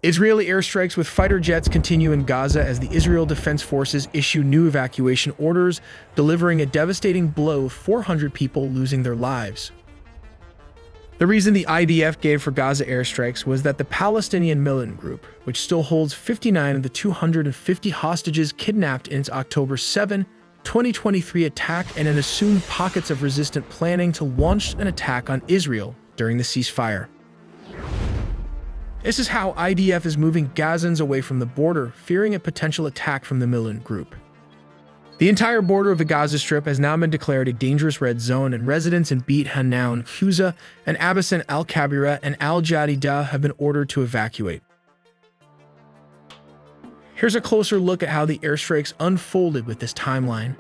Israeli airstrikes with fighter jets continue in Gaza as the Israel Defense Forces issue new evacuation orders, delivering a devastating blow with 400 people losing their lives. The reason the IDF gave for Gaza airstrikes was that the Palestinian Militant Group, which still holds 59 of the 250 hostages kidnapped in its October 7, 2023 attack, and an assumed pockets of resistant planning to launch an attack on Israel during the ceasefire. This is how IDF is moving Gazans away from the border, fearing a potential attack from the Militant Group. The entire border of the Gaza Strip has now been declared a dangerous red zone, and residents in Beit Hanoun, Khuza'a, and Abasan, al-Kabira, and al-Jadida have been ordered to evacuate. Here's a closer look at how the airstrikes unfolded with this timeline.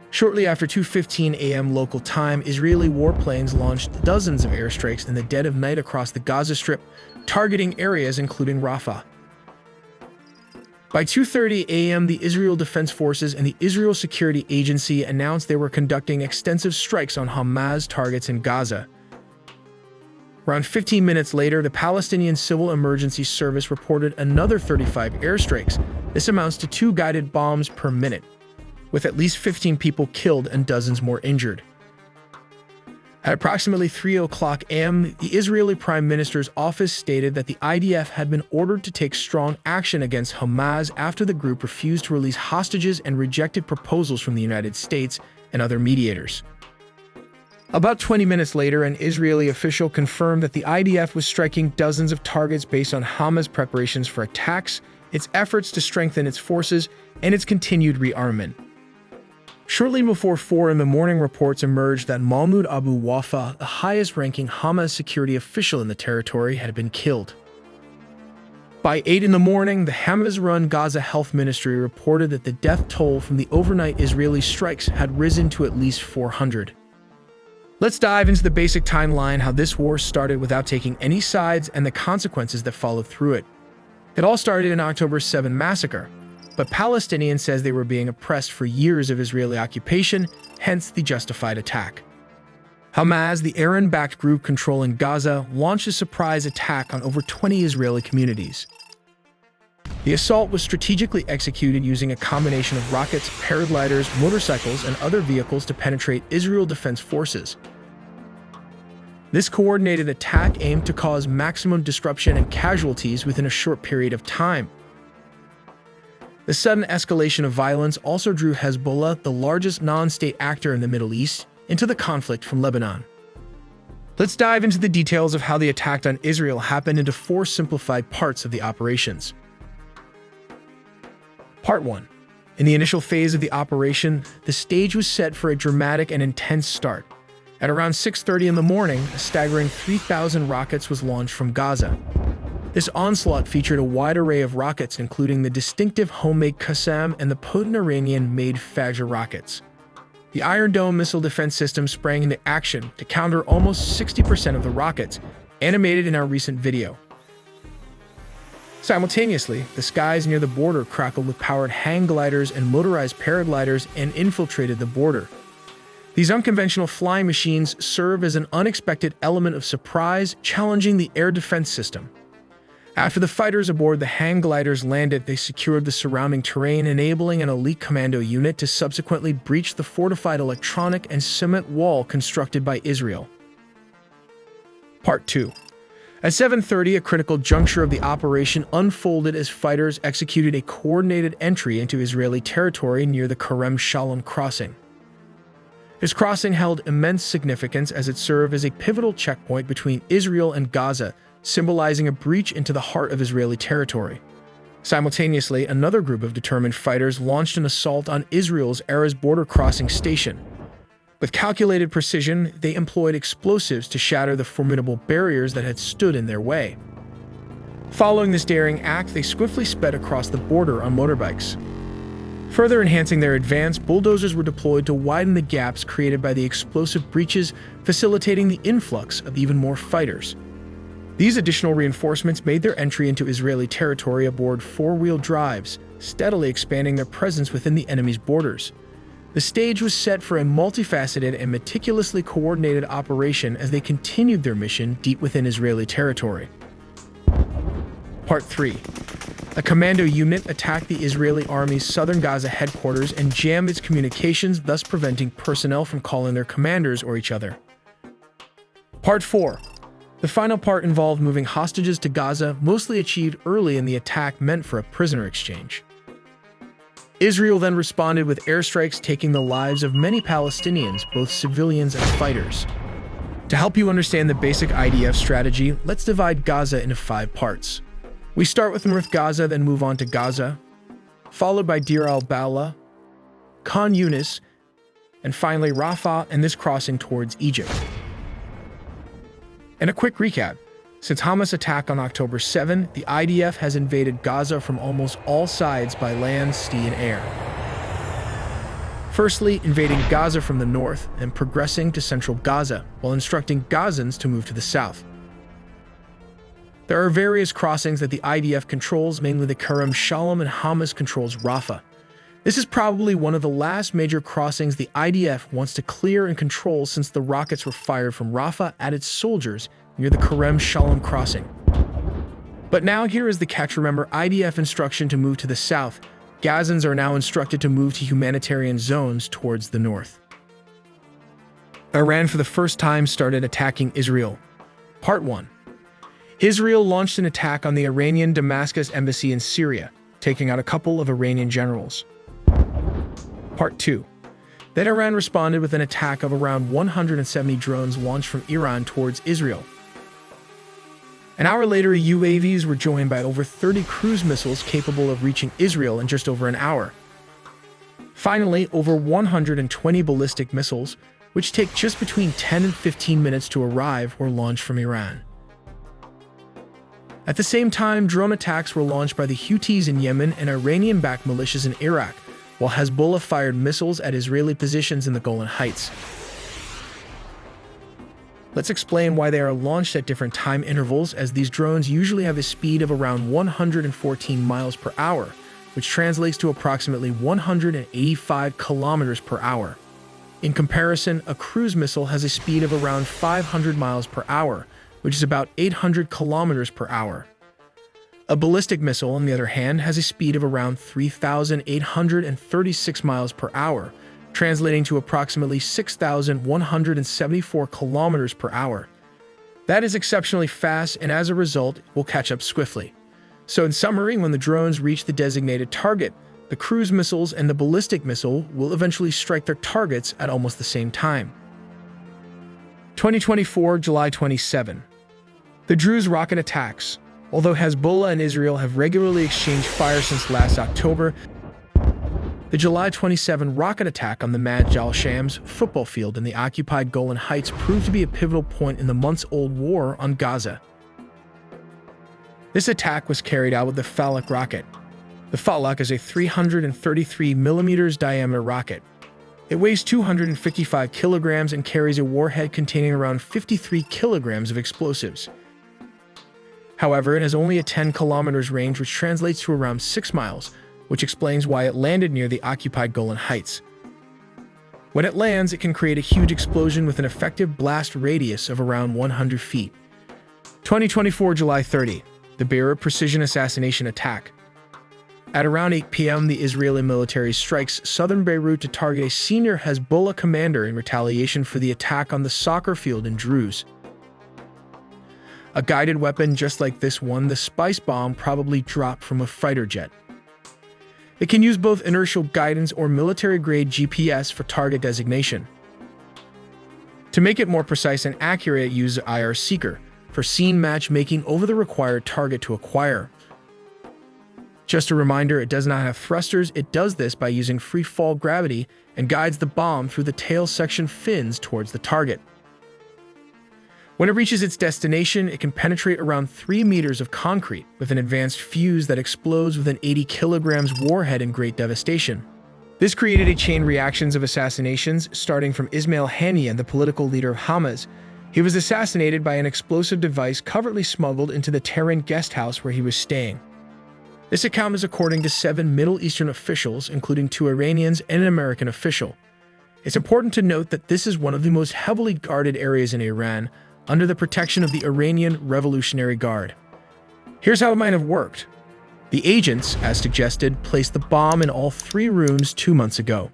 Shortly after 2:15 a.m. local time, Israeli warplanes launched dozens of airstrikes in the dead of night across the Gaza Strip, targeting areas including Rafah. By 2:30 a.m., the Israel Defense Forces and the Israel Security Agency announced they were conducting extensive strikes on Hamas targets in Gaza. Around 15 minutes later, the Palestinian Civil Emergency Service reported another 35 airstrikes. This amounts to 2 guided bombs per minute, with at least 15 people killed and dozens more injured. At approximately 3:00 a.m., the Israeli Prime Minister's office stated that the IDF had been ordered to take strong action against Hamas after the group refused to release hostages and rejected proposals from the United States and other mediators. About 20 minutes later, an Israeli official confirmed that the IDF was striking dozens of targets based on Hamas' preparations for attacks, its efforts to strengthen its forces, and its continued rearmament. Shortly before 4 in the morning, reports emerged that Mahmoud Abu Wafa, the highest-ranking Hamas security official in the territory, had been killed. By 8 in the morning, the Hamas-run Gaza Health Ministry reported that the death toll from the overnight Israeli strikes had risen to at least 400. Let's dive into the basic timeline, how this war started without taking any sides, and the consequences that followed through it. It all started in October 7 massacre, but Palestinians says they were being oppressed for years of Israeli occupation, hence the justified attack. Hamas, the Iran-backed group controlling Gaza, launched a surprise attack on over 20 Israeli communities. The assault was strategically executed using a combination of rockets, paragliders, motorcycles, and other vehicles to penetrate Israel Defense Forces. This coordinated attack aimed to cause maximum disruption and casualties within a short period of time. The sudden escalation of violence also drew Hezbollah, the largest non-state actor in the Middle East, into the conflict from Lebanon. Let's dive into the details of how the attack on Israel happened into 4 simplified parts of the operations. Part 1. In the initial phase of the operation, the stage was set for a dramatic and intense start. At around 6:30 in the morning, a staggering 3,000 rockets was launched from Gaza. This onslaught featured a wide array of rockets, including the distinctive homemade Qassam and the potent Iranian-made Fajr rockets. The Iron Dome missile defense system sprang into action to counter almost 60% of the rockets, animated in our recent video. Simultaneously, the skies near the border crackled with powered hang gliders and motorized paragliders and infiltrated the border. These unconventional flying machines serve as an unexpected element of surprise, challenging the air defense system. After the fighters aboard the hang gliders landed, they secured the surrounding terrain, enabling an elite commando unit to subsequently breach the fortified electronic and cement wall constructed by Israel. Part 2. At 7:30, a critical juncture of the operation unfolded as fighters executed a coordinated entry into Israeli territory near the Kerem Shalom crossing. This crossing held immense significance as it served as a pivotal checkpoint between Israel and Gaza, symbolizing a breach into the heart of Israeli territory. Simultaneously, another group of determined fighters launched an assault on Israel's Erez border crossing station. With calculated precision, they employed explosives to shatter the formidable barriers that had stood in their way. Following this daring act, they swiftly sped across the border on motorbikes. Further enhancing their advance, bulldozers were deployed to widen the gaps created by the explosive breaches, facilitating the influx of even more fighters. These additional reinforcements made their entry into Israeli territory aboard 4-wheel drives, steadily expanding their presence within the enemy's borders. The stage was set for a multifaceted and meticulously coordinated operation as they continued their mission deep within Israeli territory. Part 3. A commando unit attacked the Israeli army's southern Gaza headquarters and jammed its communications, thus preventing personnel from calling their commanders or each other. Part 4. The final part involved moving hostages to Gaza, mostly achieved early in the attack meant for a prisoner exchange. Israel then responded with airstrikes, taking the lives of many Palestinians, both civilians and fighters. To help you understand the basic IDF strategy, let's divide Gaza into 5 parts. We start with North Gaza, then move on to Gaza, followed by Deir al-Balah, Khan Yunis, and finally Rafah and this crossing towards Egypt. And a quick recap. Since Hamas' attack on October 7, the IDF has invaded Gaza from almost all sides by land, sea, and air. Firstly, invading Gaza from the north and progressing to central Gaza, while instructing Gazans to move to the south. There are various crossings that the IDF controls, mainly the Kerem Shalom, and Hamas controls Rafah. This is probably one of the last major crossings the IDF wants to clear and control, since the rockets were fired from Rafah at its soldiers near the Kerem Shalom crossing. But now here is the catch. Remember IDF instruction to move to the south. Gazans are now instructed to move to humanitarian zones towards the north. Iran for the first time started attacking Israel. Part 1. Israel launched an attack on the Iranian Damascus embassy in Syria, taking out a couple of Iranian generals. Part 2. Then Iran responded with an attack of around 170 drones launched from Iran towards Israel. An hour later, UAVs were joined by over 30 cruise missiles capable of reaching Israel in just over an hour. Finally, over 120 ballistic missiles, which take just between 10 and 15 minutes to arrive, were launched from Iran. At the same time, drone attacks were launched by the Houthis in Yemen and Iranian-backed militias in Iraq, while Hezbollah fired missiles at Israeli positions in the Golan Heights. Let's explain why they are launched at different time intervals, as these drones usually have a speed of around 114 miles per hour, which translates to approximately 185 kilometers per hour. In comparison, a cruise missile has a speed of around 500 miles per hour, which is about 800 kilometers per hour. A ballistic missile, on the other hand, has a speed of around 3,836 miles per hour, translating to approximately 6,174 kilometers per hour. That is exceptionally fast, and as a result, will catch up swiftly. So in summary, when the drones reach the designated target, the cruise missiles and the ballistic missile will eventually strike their targets at almost the same time. 2024, July 27. The Druze rocket attacks. Although Hezbollah and Israel have regularly exchanged fire since last October, the July 27 rocket attack on the Majd al-Shams football field in the occupied Golan Heights proved to be a pivotal point in the months-old war on Gaza. This attack was carried out with the Falak rocket. The Falak is a 333mm diameter rocket. It weighs 255 kilograms and carries a warhead containing around 53 kilograms of explosives. However, it has only a 10 kilometers range, which translates to around 6 miles, which explains why it landed near the occupied Golan Heights. When it lands, it can create a huge explosion with an effective blast radius of around 100 feet. 2024, July 30. The Beirut precision assassination attack. At around 8 p.m., the Israeli military strikes southern Beirut to target a senior Hezbollah commander in retaliation for the attack on the soccer field in Druze. A guided weapon just like this one, the spice bomb, probably dropped from a fighter jet. It can use both inertial guidance or military-grade GPS for target designation. To make it more precise and accurate, it uses IR Seeker for scene matchmaking over the required target to acquire. Just a reminder, it does not have thrusters. It does this by using free fall gravity and guides the bomb through the tail section fins towards the target. When it reaches its destination, it can penetrate around 3 meters of concrete with an advanced fuse that explodes with an 80 kilograms warhead in great devastation. This created a chain reactions of assassinations, starting from Ismail Haniyeh, the political leader of Hamas. He was assassinated by an explosive device covertly smuggled into the Tehran guest house where he was staying. This account is according to 7 Middle Eastern officials, including 2 Iranians and an American official. It's important to note that this is one of the most heavily guarded areas in Iran, under the protection of the Iranian Revolutionary Guard. Here's how it might have worked. The agents, as suggested, placed the bomb in all 3 rooms 2 months ago.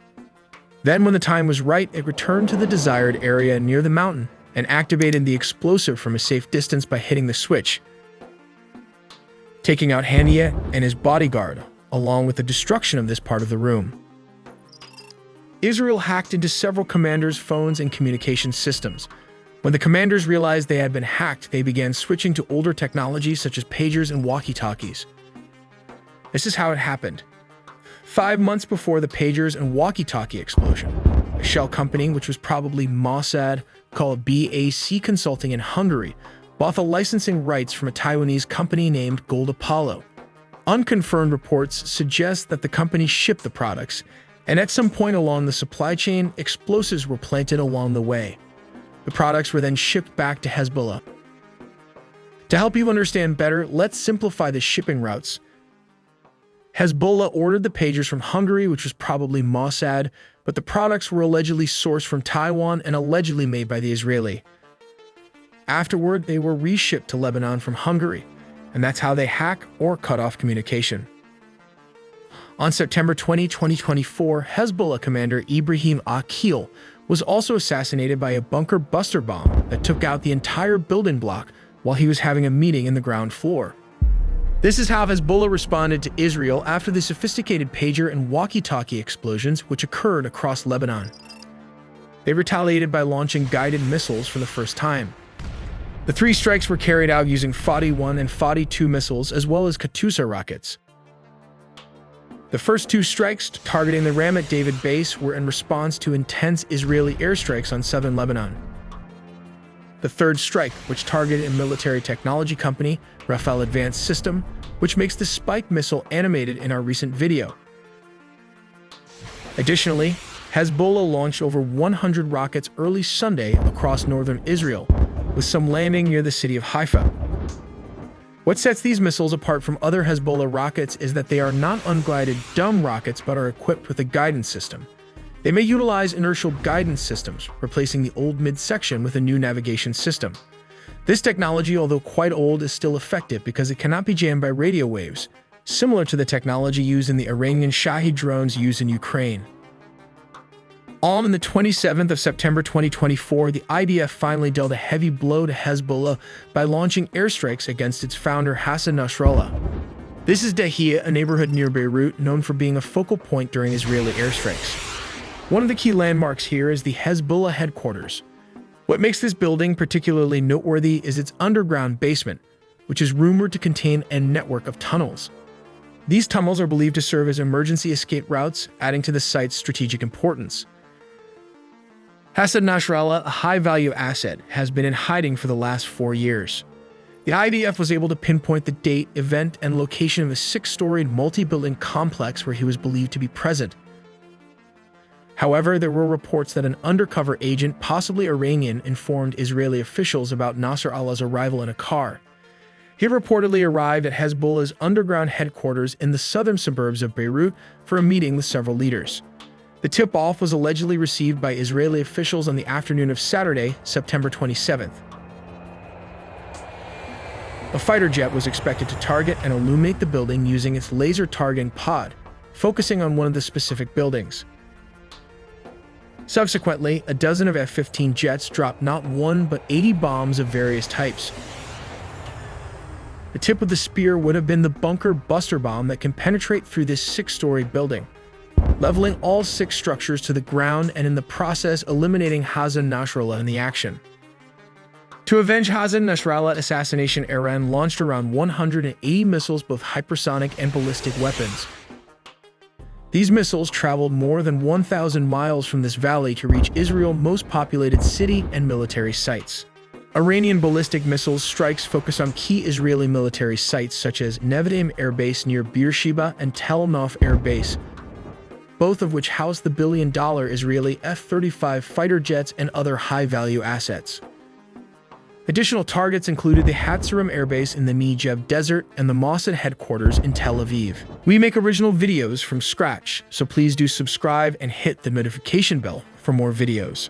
Then, when the time was right, it returned to the desired area near the mountain and activated the explosive from a safe distance by hitting the switch, taking out Hania and his bodyguard, along with the destruction of this part of the room. Israel hacked into several commanders' phones and communication systems. When the commanders realized they had been hacked, they began switching to older technologies such as pagers and walkie-talkies. This is how it happened. 5 months before the pagers and walkie-talkie explosion, a shell company, which was probably Mossad, called BAC Consulting in Hungary, bought the licensing rights from a Taiwanese company named Gold Apollo. Unconfirmed reports suggest that the company shipped the products, and at some point along the supply chain, explosives were planted along the way. The products were then shipped back to Hezbollah. To help you understand better, let's simplify the shipping routes. Hezbollah ordered the pagers from Hungary, which was probably Mossad, but the products were allegedly sourced from Taiwan and allegedly made by the Israeli. Afterward, they were reshipped to Lebanon from Hungary, and that's how they hack or cut off communication. On September 20, 2024, Hezbollah commander Ibrahim Akil was also assassinated by a bunker buster bomb that took out the entire building block while he was having a meeting in the ground floor. This is how Hezbollah responded to Israel after the sophisticated pager and walkie-talkie explosions which occurred across Lebanon. They retaliated by launching guided missiles for the first time. The 3 strikes were carried out using Fadi-1 and Fadi-2 missiles as well as Khuza'a rockets. The first 2 strikes, targeting the Ramat David base, were in response to intense Israeli airstrikes on southern Lebanon. The third strike, which targeted a military technology company, Rafael Advanced System, which makes the Spike missile animated in our recent video. Additionally, Hezbollah launched over 100 rockets early Sunday across northern Israel, with some landing near the city of Haifa. What sets these missiles apart from other Hezbollah rockets is that they are not unguided dumb rockets but are equipped with a guidance system. They may utilize inertial guidance systems, replacing the old midsection with a new navigation system. This technology, although quite old, is still effective because it cannot be jammed by radio waves, similar to the technology used in the Iranian Shahed drones used in Ukraine. On the 27th of September 2024, the IDF finally dealt a heavy blow to Hezbollah by launching airstrikes against its founder Hassan Nasrallah. This is Dahiyya, a neighborhood near Beirut known for being a focal point during Israeli airstrikes. One of the key landmarks here is the Hezbollah headquarters. What makes this building particularly noteworthy is its underground basement, which is rumored to contain a network of tunnels. These tunnels are believed to serve as emergency escape routes, adding to the site's strategic importance. Hassan Nasrallah, a high-value asset, has been in hiding for the last 4 years. The IDF was able to pinpoint the date, event, and location of a 6-storied multi-building complex where he was believed to be present. However, there were reports that an undercover agent, possibly Iranian, informed Israeli officials about Nasrallah's arrival in a car. He reportedly arrived at Hezbollah's underground headquarters in the southern suburbs of Beirut for a meeting with several leaders. The tip-off was allegedly received by Israeli officials on the afternoon of Saturday, September 27th. A fighter jet was expected to target and illuminate the building using its laser targeting pod, focusing on one of the specific buildings. Subsequently, a dozen of F-15 jets dropped not 1 but 80 bombs of various types. The tip of the spear would have been the bunker buster bomb that can penetrate through this 6-story building, leveling all 6 structures to the ground and in the process eliminating Hassan Nasrallah in the action. To avenge Hassan Nasrallah assassination, Iran launched around 180 missiles, both hypersonic and ballistic weapons. These missiles traveled more than 1,000 miles from this valley to reach Israel's most populated city and military sites. Iranian ballistic missiles strikes focus on key Israeli military sites such as Nevatim Air Base near Beersheba and Tel Nof Air Base, both of which house the billion-dollar Israeli F-35 fighter jets and other high-value assets. Additional targets included the Hatzerim Air Base in the Negev Desert and the Mossad headquarters in Tel Aviv. We make original videos from scratch, so please do subscribe and hit the notification bell for more videos.